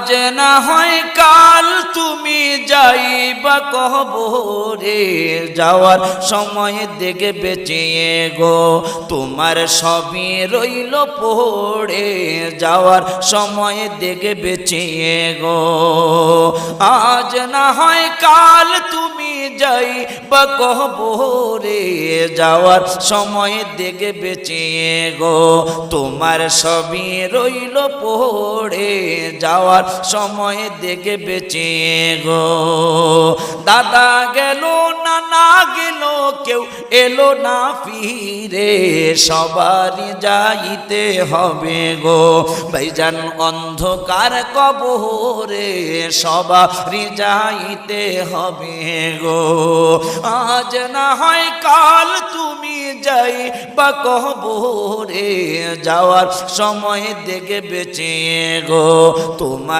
আজ না হয় কাল তুমি যাইবা কবরে, যাওয়ার সময় দেখে বেঁচিয়ে গো তোমার সবই রইল পড়ে, যাওয়ার সময় দেখে বেঁচিয়ে গো। আজ না হয় কাল তুমি যাইবা কবরে, যাওয়ার সময় দেখে বেঁচিয়ে গো তোমার সবই রইল পড়ে, যাওয়ার সময় দেখে বেঁচিয়ে গো। দাদা গেল নানা গেল কেউ এলো না ফিরে, সবারই যাইতে হবে গো ভাইজান অন্ধকার কবরে, সবারই যাইতে হবে গো। আজ না হয় কাল তুমি যাইবা কবরে, যাওয়ার সময় দেখে বেঁচিয়ে গো তোমার